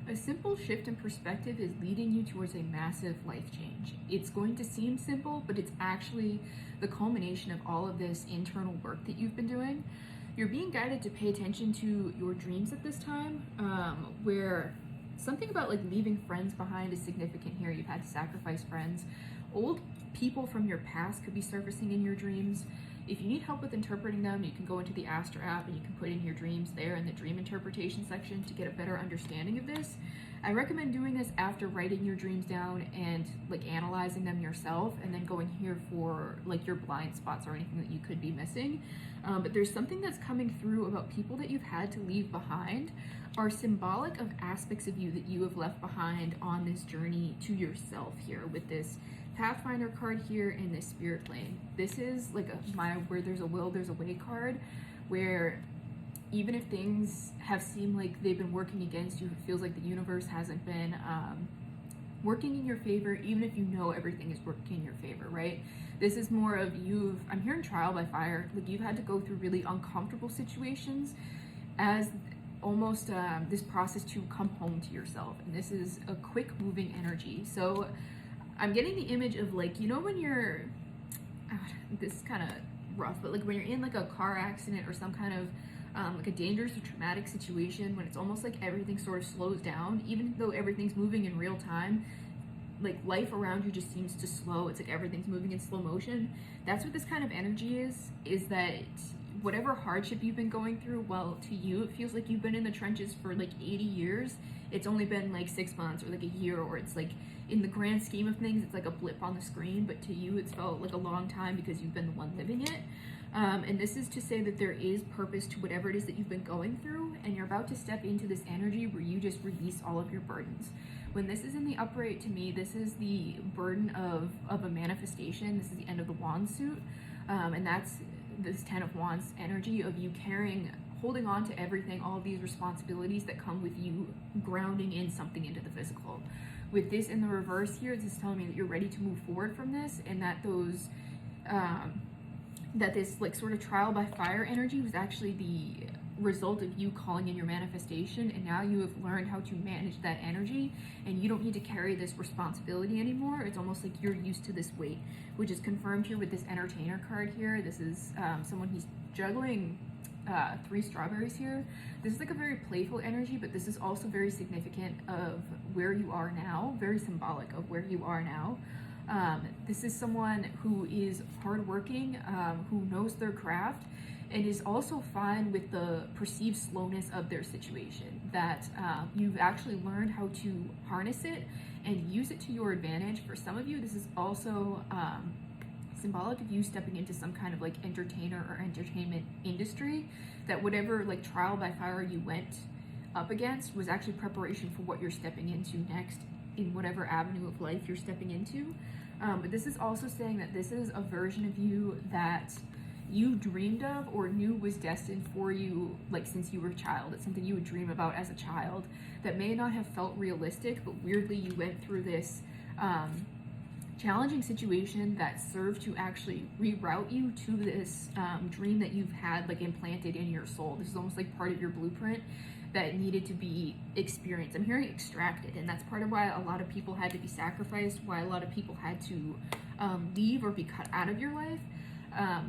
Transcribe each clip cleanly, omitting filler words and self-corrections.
A simple shift in perspective is leading you towards a massive life change. It's going to seem simple, but it's actually the culmination of all of this internal work that you've been doing. You're being guided to pay attention to your dreams at this time, where something about like leaving friends behind is significant here. You've had to sacrifice friends. Old people from your past could be surfacing in your dreams. If you need help with interpreting them, you can go into the Astra app and you can put in your dreams there in the dream interpretation section to get a better understanding of this. I recommend doing this after writing your dreams down and like analyzing them yourself, and then going here for like your blind spots or anything that you could be missing. But there's something that's coming through about people that you've had to leave behind are symbolic of aspects of you that you have left behind on this journey to yourself here with this Pathfinder card here in this spirit plane. This is like where there's a will, there's a way card, where even if things have seemed like they've been working against you, it feels like the universe hasn't been working in your favor, even if you know everything is working in your favor, right? This is more of I'm hearing trial by fire, like you've had to go through really uncomfortable situations as almost this process to come home to yourself. And this is a quick moving energy. So I'm getting the image of like, when you're, this is kind of rough, but like when you're in like a car accident or some kind of like a dangerous or traumatic situation, when it's almost like everything sort of slows down, even though everything's moving in real time, like life around you just seems to slow. It's like everything's moving in slow motion. That's what this kind of energy is that whatever hardship you've been going through, well, to you, it feels like you've been in the trenches for like 80 years. It's only been like 6 months or like a year, or it's like in the grand scheme of things, it's like a blip on the screen, but to you, it's felt like a long time because you've been the one living it. And this is to say that there is purpose to whatever it is that you've been going through, and you're about to step into this energy where you just release all of your burdens. When this is in the upright, to me, this is the burden of a manifestation. This is the end of the wand suit, and that's this 10 of Wands energy of you holding on to everything, all of these responsibilities that come with you grounding in something into the physical. With this in the reverse here, this is telling me that you're ready to move forward from this, and that this like sort of trial by fire energy was actually the result of you calling in your manifestation, and now you have learned how to manage that energy, and you don't need to carry this responsibility anymore. It's almost like you're used to this weight, which is confirmed here with this entertainer card here. This is someone who's juggling 3 strawberries here. This is like a very playful energy, but this is also very significant of where you are now, very symbolic of where you are now. This is someone who is hardworking, who knows their craft, and is also fine with the perceived slowness of their situation, that you've actually learned how to harness it and use it to your advantage. For some of you, this is also symbolic of you stepping into some kind of like entertainer or entertainment industry, that whatever like trial by fire you went up against was actually preparation for what you're stepping into next in whatever avenue of life you're stepping into. But this is also saying that this is a version of you that you dreamed of or knew was destined for you like since you were a child. It's something you would dream about as a child that may not have felt realistic, but weirdly you went through this challenging situation that served to actually reroute you to this dream that you've had like implanted in your soul. This is almost like part of your blueprint that needed to be experienced. I'm hearing extracted, and that's part of why a lot of people had to be sacrificed, why a lot of people had to leave or be cut out of your life.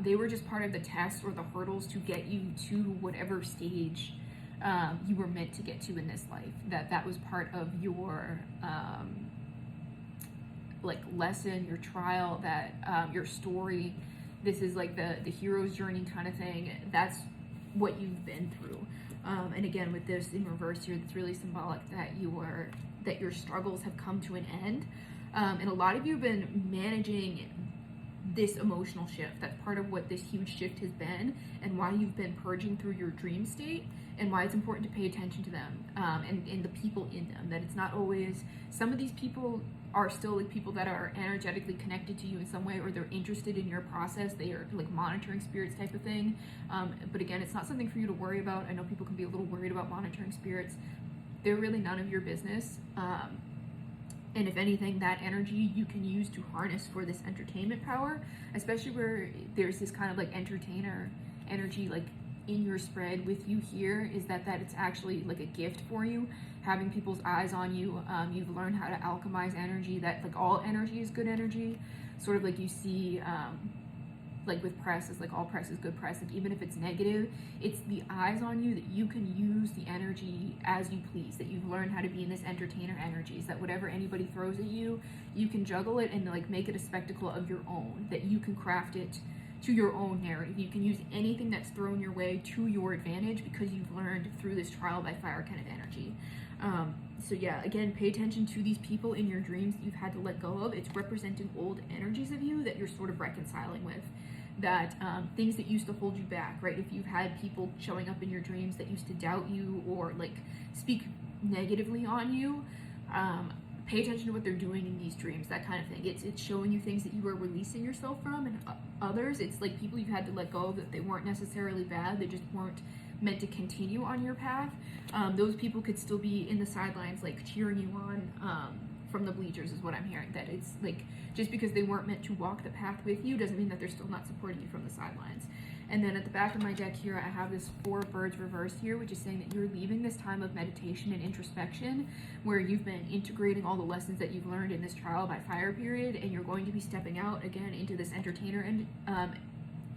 They were just part of the test or the hurdles to get you to whatever stage you were meant to get to in this life. That was part of your like lesson, your trial, that your story. This is like the hero's journey kind of thing. That's what you've been through. And again, with this in reverse here, it's really symbolic that your struggles have come to an end. And a lot of you have been managing this emotional shift. That's part of what this huge shift has been, and why you've been purging through your dream state, and why it's important to pay attention to them, and the people in them. That it's not always, some of these people are still like people that are energetically connected to you in some way, or they're interested in your process. They are like monitoring spirits type of thing. But again, it's not something for you to worry about. I know people can be a little worried about monitoring spirits. They're really none of your business. And if anything, that energy you can use to harness for this entertainment power, especially where there's this kind of like entertainer energy like in your spread with you here is that it's actually like a gift for you, having people's eyes on you. You've learned how to alchemize energy, that like all energy is good energy, sort of like you see like with press, it's like all press is good press. Like even if it's negative, it's the eyes on you that you can use the energy as you please, that you've learned how to be in this entertainer energies, that whatever anybody throws at you, you can juggle it and like make it a spectacle of your own, that you can craft it to your own narrative. You can use anything that's thrown your way to your advantage because you've learned through this trial by fire kind of energy. So yeah, again, pay attention to these people in your dreams that you've had to let go of. It's representing old energies of you that you're sort of reconciling with, that things that used to hold you back, right? If you've had people showing up in your dreams that used to doubt you or like speak negatively on you, pay attention to what they're doing in these dreams, that kind of thing. It's showing you things that you were releasing yourself from, and others, it's like people you've had to let go of that they weren't necessarily bad, they just weren't meant to continue on your path. Those people could still be in the sidelines, like cheering you on from the bleachers, is what I'm hearing. That it's like, just because they weren't meant to walk the path with you doesn't mean that they're still not supporting you from the sidelines. And then at the back of my deck here, I have this 4 birds reversed here, which is saying that you're leaving this time of meditation and introspection where you've been integrating all the lessons that you've learned in this trial by fire period, and you're going to be stepping out again into this entertainer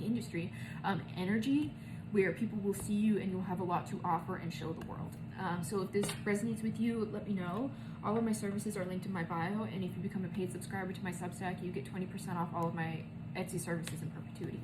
industry energy where people will see you and you'll have a lot to offer and show the world. So if this resonates with you, let me know. All of my services are linked in my bio, and if you become a paid subscriber to my Substack, you get 20% off all of my Etsy services in perpetuity.